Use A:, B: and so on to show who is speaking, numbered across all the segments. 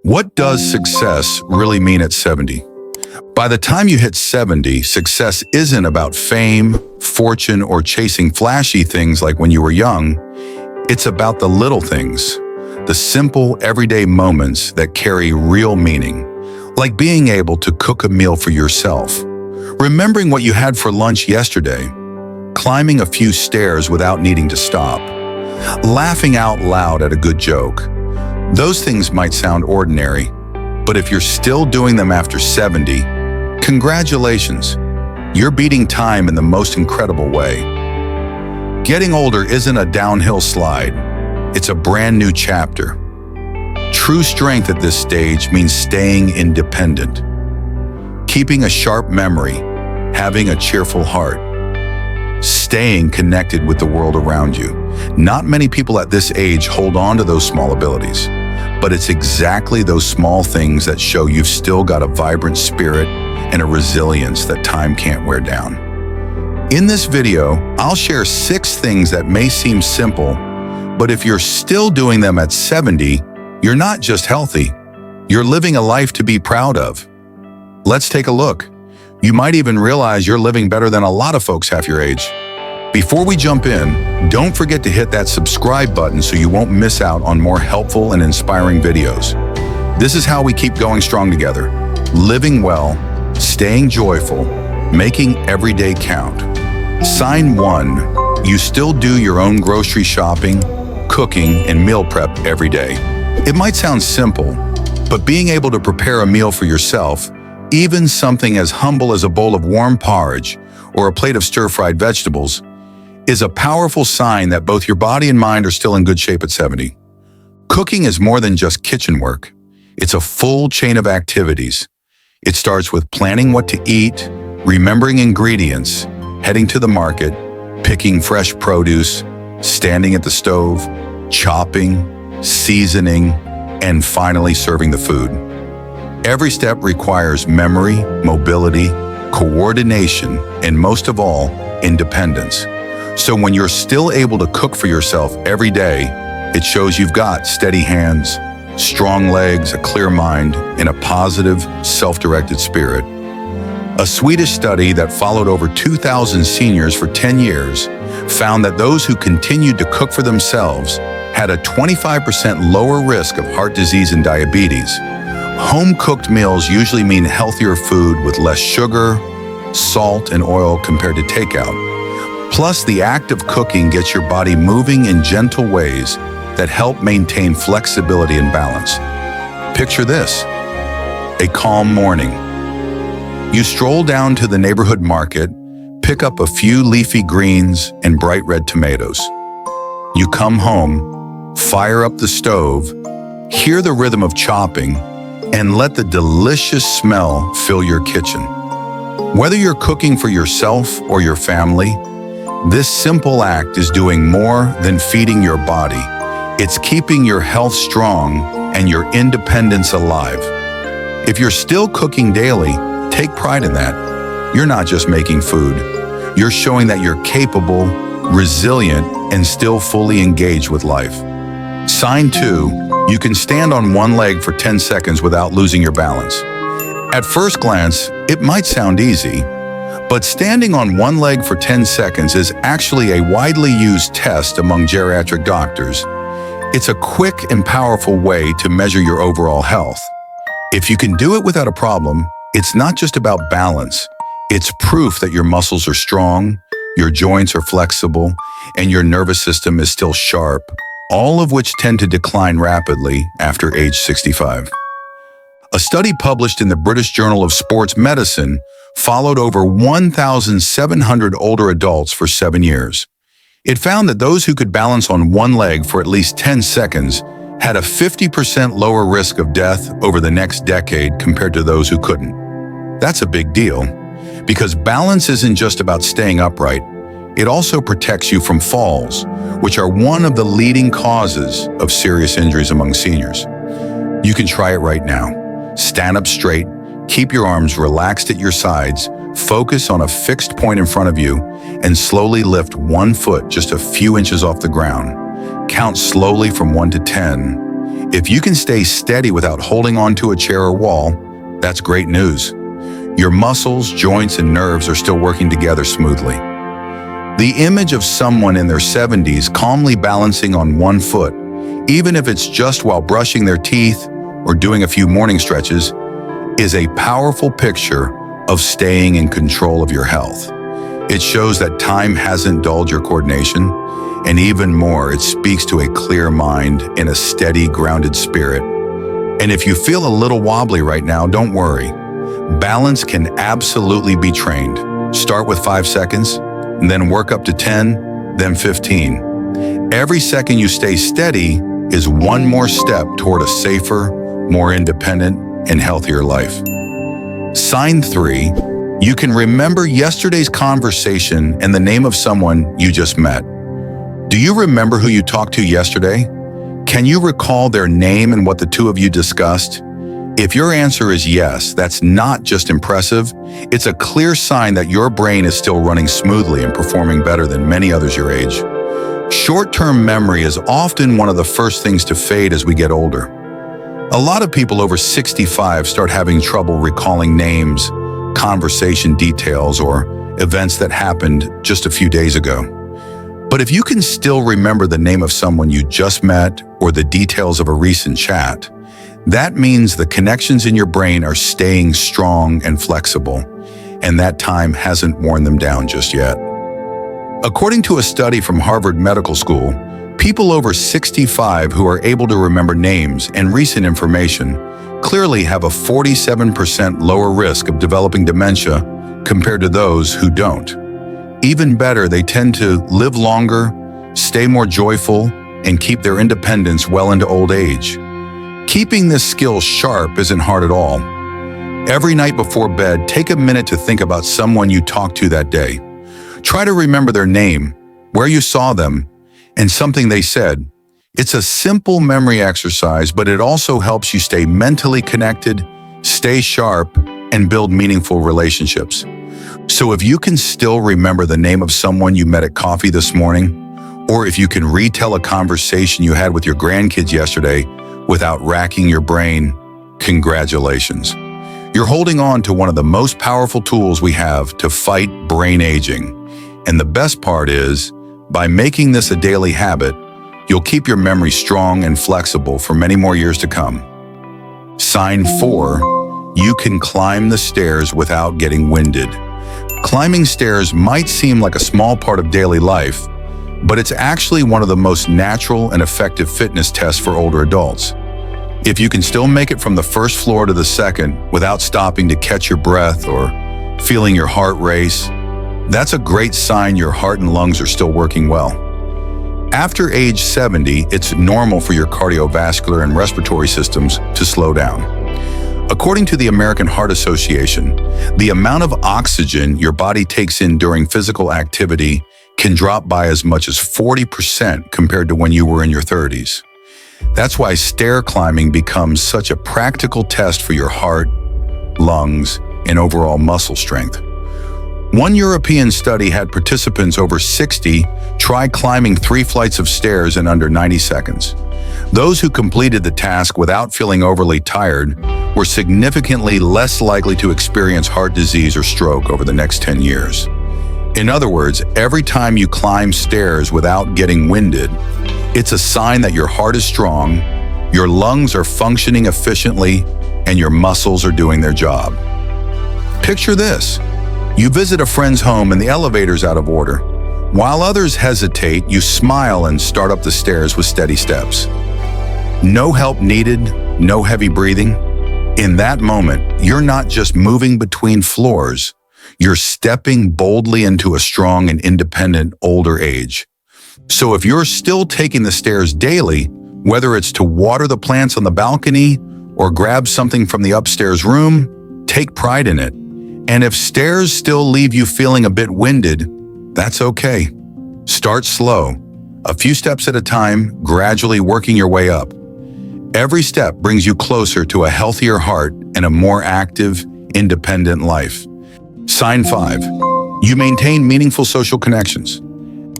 A: What does success really mean at 70? By the time you hit 70, success isn't about fame, fortune, or chasing flashy things like when you were young. It's about the little things, the simple, everyday moments that carry real meaning, like being able to cook a meal for yourself, remembering what you had for lunch yesterday, climbing a few stairs without needing to stop, laughing out loud at a good joke. Those things might sound ordinary, but if you're still doing them after 70, congratulations. You're beating time in the most incredible way. Getting older isn't a downhill slide. It's a brand new chapter. True strength at this stage means staying independent, keeping a sharp memory, having a cheerful heart, staying connected with the world around you. Not many people at this age hold on to those small abilities, but it's exactly those small things that show you've still got a vibrant spirit and a resilience that time can't wear down. In this video, I'll share 6 things that may seem simple, but if you're still doing them at 70, you're not just healthy, you're living a life to be proud of. Let's take a look. You might even realize you're living better than a lot of folks half your age. Before we jump in, don't forget to hit that subscribe button so you won't miss out on more helpful and inspiring videos. This is how we keep going strong together, living well, staying joyful, making every day count. Sign 1. You still do your own grocery shopping, cooking, and meal prep every day. It might sound simple, but being able to prepare a meal for yourself, even something as humble as a bowl of warm porridge or a plate of stir-fried vegetables, is a powerful sign that both your body and mind are still in good shape at 70. Cooking is more than just kitchen work. It's a full chain of activities. It starts with planning what to eat, remembering ingredients, heading to the market, picking fresh produce, standing at the stove, chopping, seasoning, and finally serving the food. Every step requires memory, mobility, coordination, and most of all, independence. So when you're still able to cook for yourself every day, it shows you've got steady hands, strong legs, a clear mind, and a positive, self-directed spirit. A Swedish study that followed over 2,000 seniors for 10 years found that those who continued to cook for themselves had a 25% lower risk of heart disease and diabetes. Home-cooked meals usually mean healthier food with less sugar, salt, and oil compared to takeout. Plus, the act of cooking gets your body moving in gentle ways that help maintain flexibility and balance. Picture this: a calm morning. You stroll down to the neighborhood market, pick up a few leafy greens and bright red tomatoes. You come home, fire up the stove, hear the rhythm of chopping, and let the delicious smell fill your kitchen. Whether you're cooking for yourself or your family, this simple act is doing more than feeding your body. It's keeping your health strong and your independence alive. If you're still cooking daily, take pride in that. You're not just making food. You're showing that you're capable, resilient, and still fully engaged with life. Sign 2. You can stand on one leg for 10 seconds without losing your balance. At first glance, it might sound easy, but standing on one leg for 10 seconds is actually a widely used test among geriatric doctors. It's a quick and powerful way to measure your overall health. If you can do it without a problem, it's not just about balance. It's proof that your muscles are strong, your joints are flexible, and your nervous system is still sharp, all of which tend to decline rapidly after age 65. A study published in the British Journal of Sports Medicine followed over 1,700 older adults for 7 years. It found that those who could balance on one leg for at least 10 seconds had a 50% lower risk of death over the next decade compared to those who couldn't. That's a big deal, because balance isn't just about staying upright. It also protects you from falls, which are one of the leading causes of serious injuries among seniors. You can try it right now. Stand up straight, keep your arms relaxed at your sides, focus on a fixed point in front of you, and slowly lift one foot just a few inches off the ground. Count slowly from 1 to 10. If you can stay steady without holding onto a chair or wall, that's great news. Your muscles, joints, and nerves are still working together smoothly. The image of someone in their 70s calmly balancing on one foot, even if it's just while brushing their teeth or doing a few morning stretches, is a powerful picture of staying in control of your health. It shows that time hasn't dulled your coordination, and even more, it speaks to a clear mind and a steady, grounded spirit. And if you feel a little wobbly right now, don't worry. Balance can absolutely be trained. Start with 5 seconds, and then work up to 10, then 15. Every second you stay steady is one more step toward a safer, more independent, and healthier life. Sign 3, you can remember yesterday's conversation and the name of someone you just met. Do you remember who you talked to yesterday? Can you recall their name and what the two of you discussed? If your answer is yes, that's not just impressive, it's a clear sign that your brain is still running smoothly and performing better than many others your age. Short-term memory is often one of the first things to fade as we get older. A lot of people over 65 start having trouble recalling names, conversation details, or events that happened just a few days ago. But if you can still remember the name of someone you just met or the details of a recent chat, that means the connections in your brain are staying strong and flexible, and that time hasn't worn them down just yet. According to a study from Harvard Medical School, people over 65 who are able to remember names and recent information clearly have a 47% lower risk of developing dementia compared to those who don't. Even better, they tend to live longer, stay more joyful, and keep their independence well into old age. Keeping this skill sharp isn't hard at all. Every night before bed, take a minute to think about someone you talked to that day. Try to remember their name, where you saw them, and something they said. It's a simple memory exercise, but it also helps you stay mentally connected, stay sharp, and build meaningful relationships. So if you can still remember the name of someone you met at coffee this morning, or if you can retell a conversation you had with your grandkids yesterday without racking your brain, congratulations. You're holding on to one of the most powerful tools we have to fight brain aging. And the best part is, by making this a daily habit, you'll keep your memory strong and flexible for many more years to come. Sign 4, you can climb the stairs without getting winded. Climbing stairs might seem like a small part of daily life, but it's actually one of the most natural and effective fitness tests for older adults. If you can still make it from the first floor to the second without stopping to catch your breath or feeling your heart race, that's a great sign your heart and lungs are still working well. After age 70, it's normal for your cardiovascular and respiratory systems to slow down. According to the American Heart Association, the amount of oxygen your body takes in during physical activity can drop by as much as 40% compared to when you were in your 30s. That's why stair climbing becomes such a practical test for your heart, lungs, and overall muscle strength. One European study had participants over 60 try climbing 3 flights of stairs in under 90 seconds. Those who completed the task without feeling overly tired were significantly less likely to experience heart disease or stroke over the next 10 years. In other words, every time you climb stairs without getting winded, it's a sign that your heart is strong, your lungs are functioning efficiently, and your muscles are doing their job. Picture this. You visit a friend's home and the elevator's out of order. While others hesitate, you smile and start up the stairs with steady steps. No help needed, no heavy breathing. In that moment, you're not just moving between floors, you're stepping boldly into a strong and independent older age. So if you're still taking the stairs daily, whether it's to water the plants on the balcony or grab something from the upstairs room, take pride in it. And if stairs still leave you feeling a bit winded, that's okay. Start slow, a few steps at a time, gradually working your way up. Every step brings you closer to a healthier heart and a more active, independent life. Sign 5, you maintain meaningful social connections.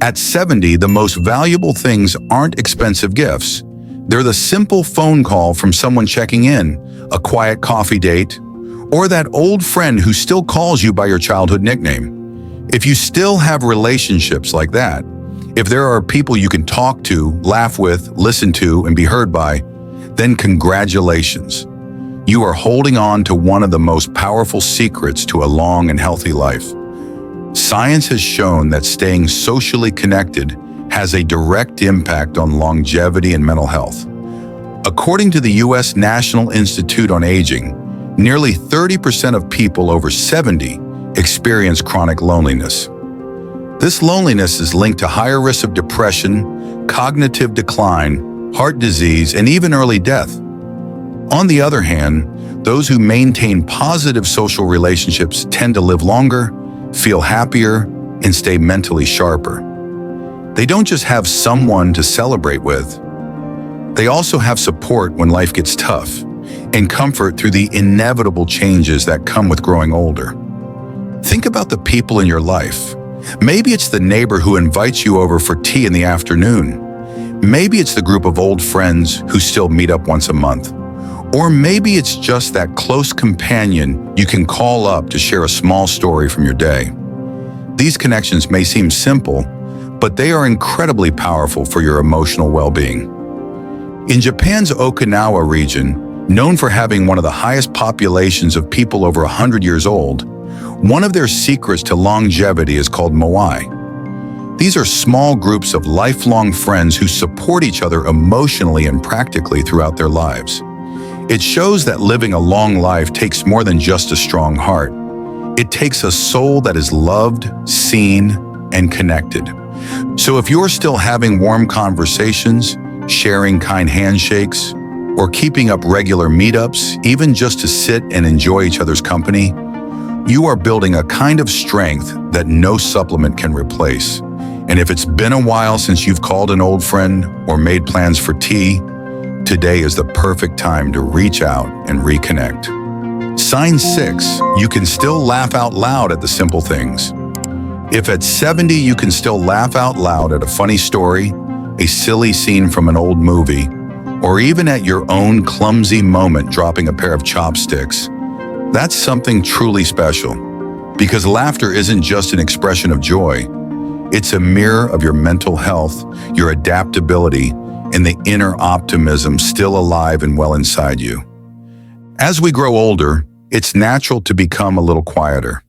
A: At 70, the most valuable things aren't expensive gifts. They're the simple phone call from someone checking in, a quiet coffee date, or that old friend who still calls you by your childhood nickname. If you still have relationships like that, if there are people you can talk to, laugh with, listen to, and be heard by, then congratulations. You are holding on to one of the most powerful secrets to a long and healthy life. Science has shown that staying socially connected has a direct impact on longevity and mental health. According to the U.S. National Institute on Aging, nearly 30% of people over 70 experience chronic loneliness. This loneliness is linked to higher risks of depression, cognitive decline, heart disease, and even early death. On the other hand, those who maintain positive social relationships tend to live longer, feel happier, and stay mentally sharper. They don't just have someone to celebrate with. They also have support when life gets tough and comfort through the inevitable changes that come with growing older. Think about the people in your life. Maybe it's the neighbor who invites you over for tea in the afternoon. Maybe it's the group of old friends who still meet up once a month. Or maybe it's just that close companion you can call up to share a small story from your day. These connections may seem simple, but they are incredibly powerful for your emotional well-being. In Japan's Okinawa region, known for having one of the highest populations of people over 100 years old, one of their secrets to longevity is called moai. These are small groups of lifelong friends who support each other emotionally and practically throughout their lives. It shows that living a long life takes more than just a strong heart. It takes a soul that is loved, seen, and connected. So if you're still having warm conversations, sharing kind handshakes, or keeping up regular meetups, even just to sit and enjoy each other's company, you are building a kind of strength that no supplement can replace. And if it's been a while since you've called an old friend or made plans for tea, today is the perfect time to reach out and reconnect. Sign 6, you can still laugh out loud at the simple things. If at 70 you can still laugh out loud at a funny story, a silly scene from an old movie, or even at your own clumsy moment dropping a pair of chopsticks, that's something truly special. Because laughter isn't just an expression of joy, it's a mirror of your mental health, your adaptability, and the inner optimism still alive and well inside you. As we grow older, it's natural to become a little quieter.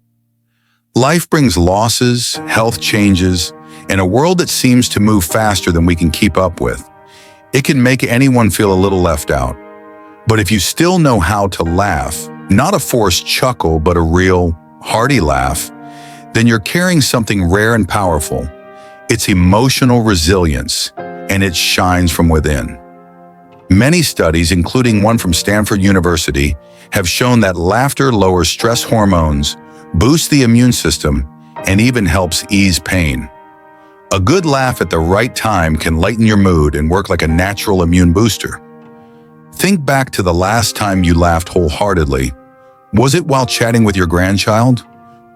A: Life brings losses, health changes, and a world that seems to move faster than we can keep up with. It can make anyone feel a little left out. But if you still know how to laugh, not a forced chuckle, but a real, hearty laugh, then you're carrying something rare and powerful. It's emotional resilience, and it shines from within. Many studies, including one from Stanford University, have shown that laughter lowers stress hormones, boosts the immune system, and even helps ease pain. A good laugh at the right time can lighten your mood and work like a natural immune booster. Think back to the last time you laughed wholeheartedly. Was it while chatting with your grandchild?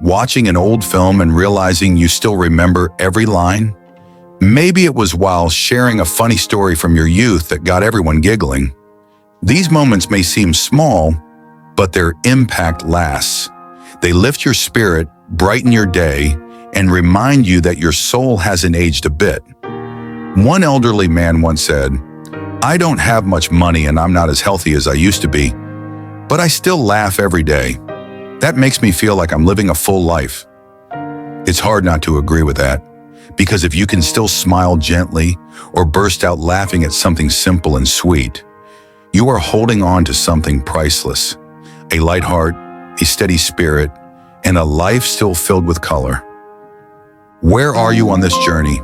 A: Watching an old film and realizing you still remember every line? Maybe it was while sharing a funny story from your youth that got everyone giggling. These moments may seem small, but their impact lasts. They lift your spirit, brighten your day, and remind you that your soul hasn't aged a bit. One elderly man once said, "I don't have much money and I'm not as healthy as I used to be, but I still laugh every day. That makes me feel like I'm living a full life." It's hard not to agree with that, because if you can still smile gently or burst out laughing at something simple and sweet, you are holding on to something priceless, a light heart, a steady spirit, and a life still filled with color. Where are you on this journey?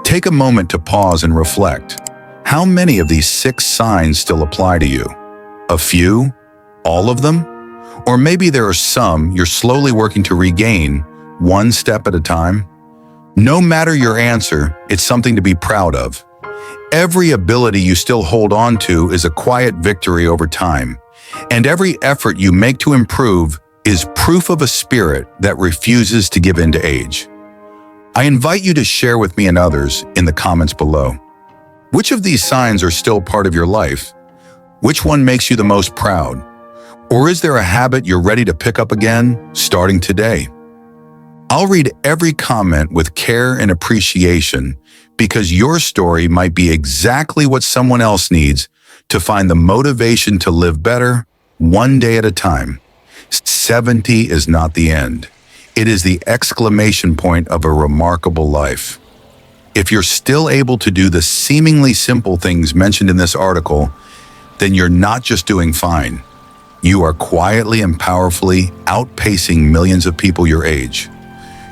A: Take a moment to pause and reflect. How many of these 6 signs still apply to you? A few? All of them? Or maybe there are some you're slowly working to regain, one step at a time? No matter your answer, it's something to be proud of. Every ability you still hold on to is a quiet victory over time, and every effort you make to improve is proof of a spirit that refuses to give in to age. I invite you to share with me and others in the comments below. Which of these signs are still part of your life? Which one makes you the most proud? Or is there a habit you're ready to pick up again, starting today? I'll read every comment with care and appreciation because your story might be exactly what someone else needs to find the motivation to live better, one day at a time. 70 is not the end. It is the exclamation point of a remarkable life. If you're still able to do the seemingly simple things mentioned in this article, then you're not just doing fine. You are quietly and powerfully outpacing millions of people your age.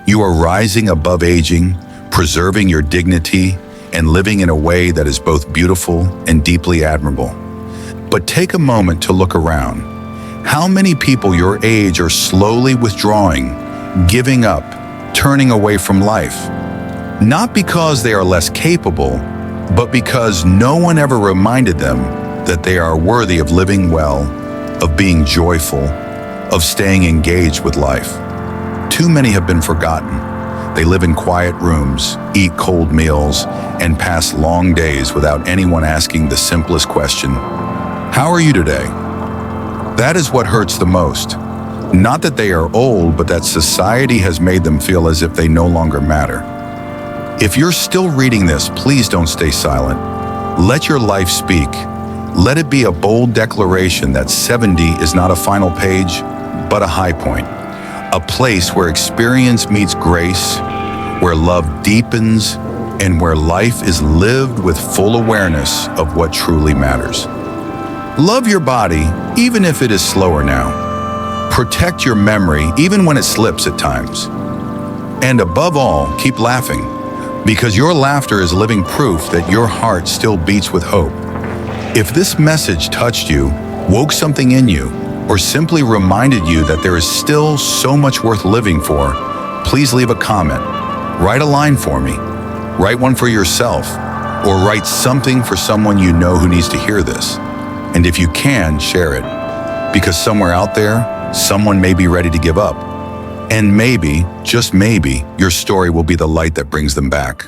A: You are rising above aging, preserving your dignity, and living in a way that is both beautiful and deeply admirable. But take a moment to look around. How many people your age are slowly withdrawing, giving up, turning away from life? Not because they are less capable, but because no one ever reminded them that they are worthy of living well, of being joyful, of staying engaged with life. Too many have been forgotten. They live in quiet rooms, eat cold meals, and pass long days without anyone asking the simplest question: how are you today? That is what hurts the most. Not that they are old, but that society has made them feel as if they no longer matter. If you're still reading this, please don't stay silent. Let your life speak. Let it be a bold declaration that 70 is not a final page, but a high point. A place where experience meets grace, where love deepens, and where life is lived with full awareness of what truly matters. Love your body, even if it is slower now. Protect your memory, even when it slips at times. And above all, keep laughing, because your laughter is living proof that your heart still beats with hope. If this message touched you, woke something in you, or simply reminded you that there is still so much worth living for, please leave a comment. Write a line for me. Write one for yourself, or write something for someone you know who needs to hear this. And if you can, share it. Because somewhere out there, someone may be ready to give up. And maybe, just maybe, your story will be the light that brings them back.